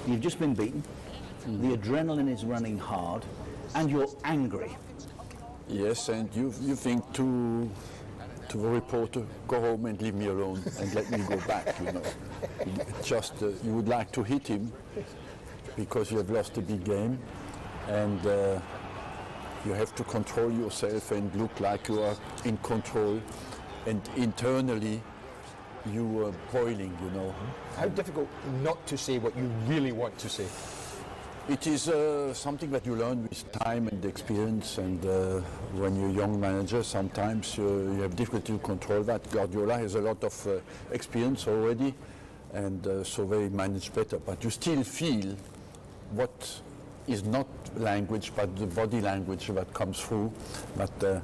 You've just been beaten. The adrenaline is running hard, and you're angry. Yes, and you think to the reporter, go home and leave me alone and let me go back, you know. Just, you would like to hit him because you have lost a big game, and you have to control yourself and look like you are in control, and internally you are boiling, you know. How difficult not to say what you really want to say? It is something that you learn with time and experience, and when you're a young manager, sometimes you have difficulty to control that. Guardiola has a lot of experience already, and so they manage better. But you still feel what is not language, but the body language that comes through. But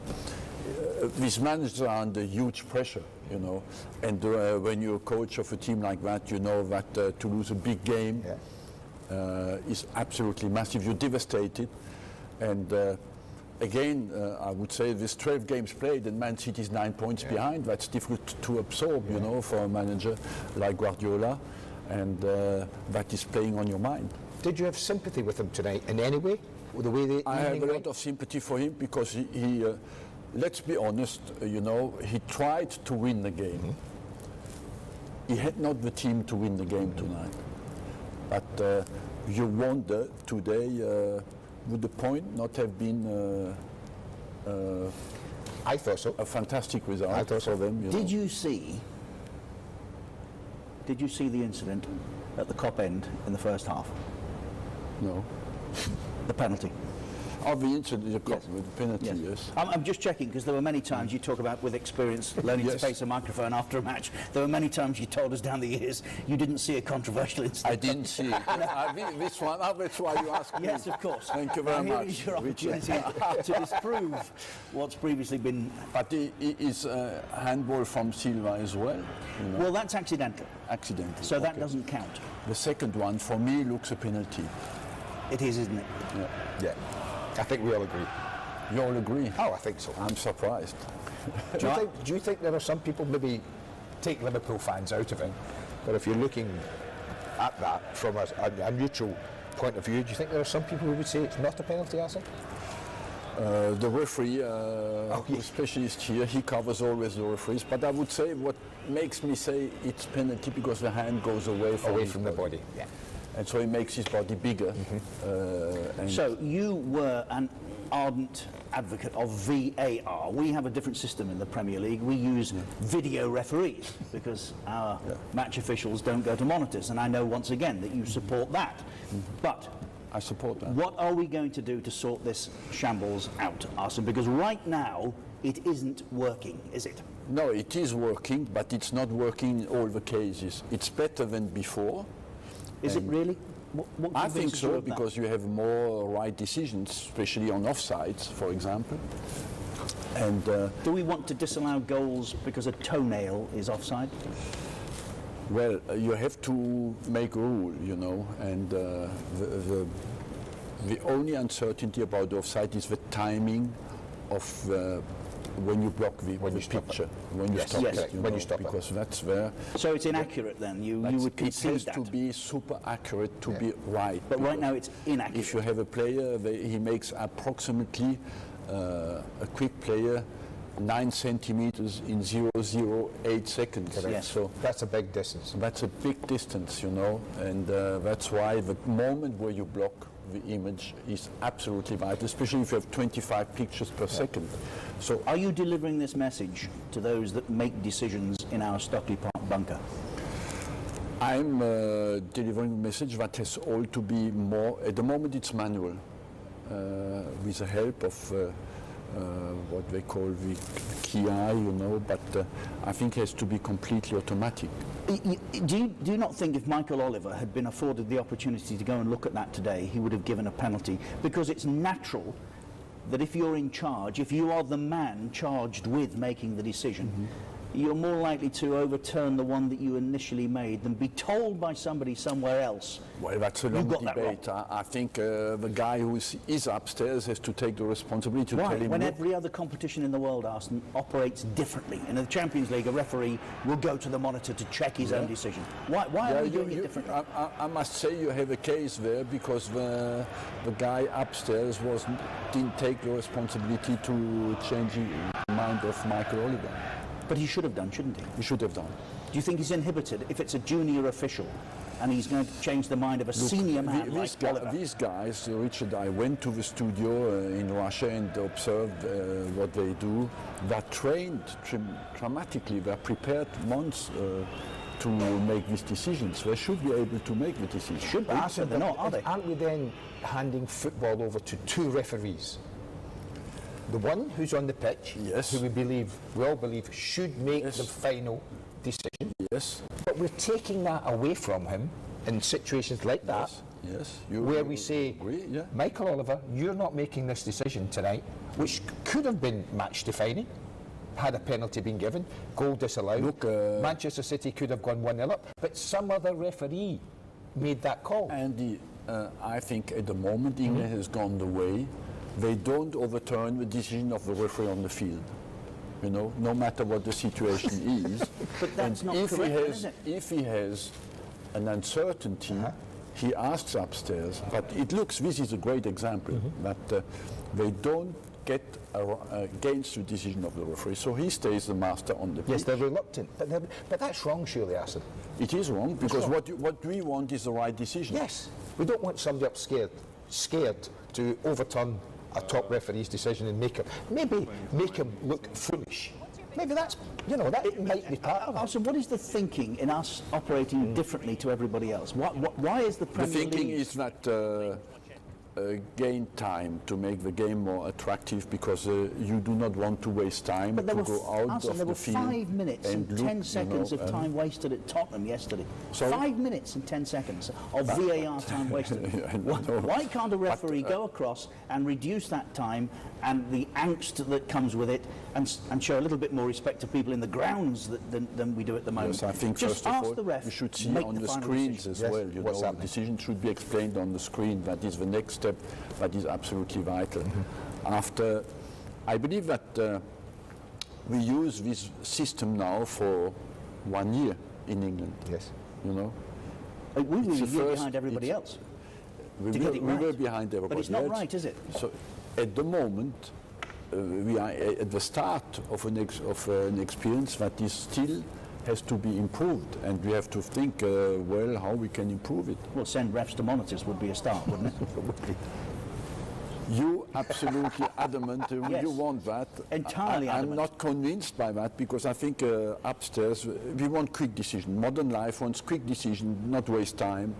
these managers are under huge pressure, you know. And when you're a coach of a team like that, you know that to lose a big game, is absolutely massive. You're devastated, and again, I would say this 12 games played and Man City is 9 points behind. That's difficult to absorb, you know, for a manager like Guardiola, and that is playing on your mind. Did you have sympathy with him tonight in any way? The way they I have a lot of sympathy for him because he let's be honest, you know, he tried to win the game. He had not the team to win the game tonight. But you wonder today, would the point not have been I thought so. a fantastic result I thought so. for them? Did you see the incident at the Kop end in the first half? No. The penalty. Oh, the incident, Yes. with the penalty, yes. I'm just checking because there were many times you talk about with experience learning to face a microphone after a match. There were many times you told us down the years you didn't see a controversial incident. I didn't see it. This one, that's why you asked me. Yes, of course. Thank you very now, much. Here is your opportunity to disprove what's previously been. But it is handball from Silva as well. You know? Well, that's accidental. Accidental. So that okay. doesn't count. The second one, for me, looks a penalty. It is, isn't it? Yeah. I think we all agree. You all agree? Oh, I think so. I'm surprised. Do you think there are some people, maybe take Liverpool fans out of it, but if you're looking at that from a neutral point of view, do you think there are some people who would say it's not a penalty, Arsene? The referee, specialist here, he covers always the referees, but I would say what makes me say it's penalty because the hand goes away from the body. Yeah. And so he makes his body bigger. So you were an ardent advocate of VAR. We have a different system in the Premier League. We use video referees because our match officials don't go to monitors. And I know once again that you support that. But I support that. What are we going to do to sort this shambles out, Arsene? Because right now it isn't working, is it? No, it is working, but it's not working in all the cases. It's better than before. Is it really? What I think convinces you so, of that? because you have more right decisions, especially on offsides, for example. And do we want to disallow goals because a toenail is offside? well, you have to make a rule, you know, and the only uncertainty about the offside is the timing of when you block the picture, when you stop it, when you stop it. because that's where. So it's inaccurate then. You would concede it that. has to be super accurate to be right. But right now it's inaccurate. If you have a player, he makes approximately a quick player 9 centimeters in 0.08 seconds. Yes. So That's a big distance. that's a big distance, you know, and that's why the moment where you block the image is absolutely vital, especially if you have 25 pictures per second. So Are you delivering this message to those that make decisions in our Stockley Park bunker? I'm delivering a message that has all to be more, at the moment it's manual, with the help of what they call the key eye, you know, but I think it has to be completely automatic. Do you not think if Michael Oliver had been afforded the opportunity to go and look at that today, he would have given a penalty? Because it's natural that if you're in charge, if you are the man charged with making the decision, you're more likely to overturn the one that you initially made than be told by somebody somewhere else. Well, that's a long got that debate. I think the guy who is upstairs has to take the responsibility to tell him. When look, every other competition in the world, Arsene, operates differently. In the Champions League, a referee will go to the monitor to check his own decision. Why are we doing it differently? I must say you have a case there because the guy upstairs didn't take the responsibility to change the mind of Michael Oliver. But he should have done, shouldn't he? He should have done. Do you think he's inhibited if it's a junior official and he's going to change the mind of a senior man like Oliver? These guys, Richard, I went to the studio in Russia and observed what they do. They're trained dramatically. They're prepared months to make these decisions. They should be able to make the decisions. Should be, but they're not, are they? Aren't we then handing football over to two referees? The one who's on the pitch, yes, who we all believe should make the final decision. Yes. But we're taking that away from him in situations like that. Yes. Where we say, agree, yeah. Michael Oliver, you're not making this decision tonight, which could have been match defining, had a penalty been given, goal disallowed. Look, Manchester City could have gone 1-0 up, but some other referee made that call. And I think at the moment England has gone the way. They don't overturn the decision of the referee on the field. You know, no matter what the situation is. But that's not correct, is it? If he has an uncertainty, he asks upstairs. But it looks, this is a great example, that they don't get against the decision of the referee. So he stays the master on the pitch. Yes, they're reluctant. But that's wrong, surely, Arsene. It is wrong, because what we want is the right decision. Yes. We don't want somebody up scared to overturn a top referee's decision and make him look foolish. Maybe that's, that might be part of it. So what is the thinking in us operating differently to everybody else? Why is the Premier League... The thinking is that gain time to make the game more attractive, because you do not want to waste time to go out of the field. There were 5 minutes and 10 seconds of time wasted at Tottenham yesterday. Sorry? 5 minutes and 10 seconds of VAR time wasted. Why can't a referee go across and reduce that time and the angst that comes with it and show a little bit more respect to people in the grounds than we do at the moment? Yes, I think just first of ask all, the ref, we should see make on the final screens decision. as well. You know, the decision should be explained on the screen. That is the next step. That is absolutely vital. After, I believe that we use this system now for 1 year in England. Yes. You know, We were a year behind everybody else. We get it right. were behind everybody. But it's not else. right, is it? So, at the moment, we are at the start of an experience that is still has to be improved, and we have to think well how we can improve it. Well, send refs to monitors would be a start, wouldn't it? You absolutely adamant, Yes. you want that. Entirely I'm adamant. not convinced by that, because I think upstairs we want quick decision. Modern life wants quick decision, not waste time,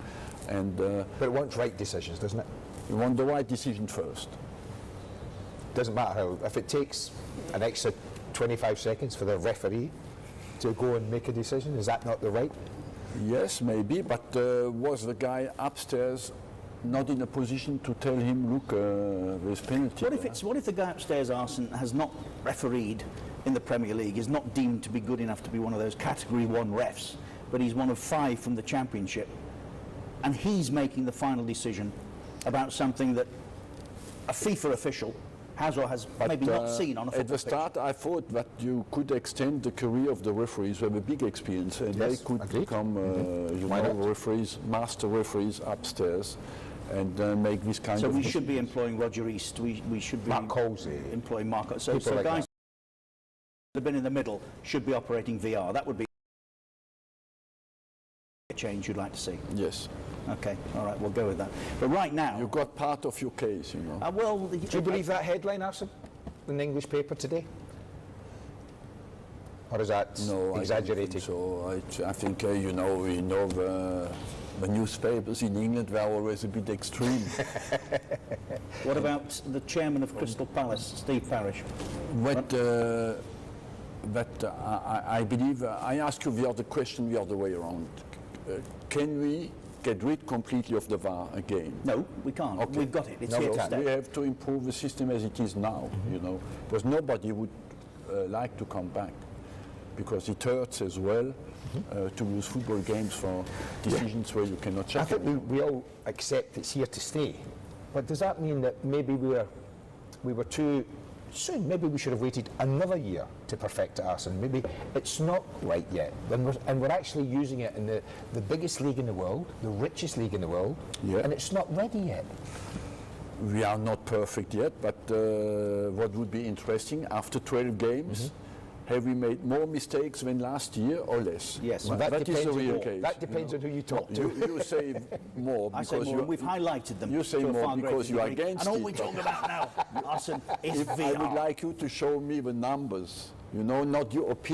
and But it wants right decisions, doesn't it? we want the right decision first. Doesn't matter how. If it takes an extra 25 seconds for the referee to go and make a decision, is that not the right? Yes, maybe, but was the guy upstairs not in a position to tell him, look, there's penalty? What if the guy upstairs, Arsene, has not refereed in the Premier League, is not deemed to be good enough to be one of those Category 1 refs, but he's one of 5 from the Championship, and he's making the final decision about something that a FIFA official has or has maybe not seen on a football At the pitch? start, I thought that you could extend the career of the referees who have a big experience, and they could agreed. become, referees, master referees upstairs, and make this kind So of... we should be employing Roger East. We should be Mark Colsey. employing Mark. So People like guys that have been in the middle should be operating VR. That would be a change you'd like to see. Yes. Okay, all right, we'll go with that. But right now, You got part of your case, you know. Do you believe that headline, Arsene, in the English paper today? Or is that No, exaggerated? I don't think so. I think, we know the newspapers in England were always a bit extreme. what about the chairman of Crystal Palace, Steve Parish? I believe, I ask you the other question the other way around. Can we get rid completely of the VAR again? No, we can't. Okay. We've got it. It's No, here to we stay. have to improve the system as it is now, because nobody would like to come back. because it hurts as well to lose football games for decisions where you cannot check. I think we all accept it's here to stay, but does that mean that maybe we were too soon? Maybe we should have waited another year to perfect it, Arsene. Maybe it's not right yet, and we're actually using it in the biggest league in the world, the richest league in the world, and it's not ready yet. We are not perfect yet, but what would be interesting, after 12 games, have we made more mistakes than last year or less? Yes. Well, that is the real case. That depends on who you talk to. You say more I because say more. We've highlighted them. You say to a more far greater because you are degree. against And all it. we talk about now, Arsene, is I VR. would like you to show me the numbers, not your opinion.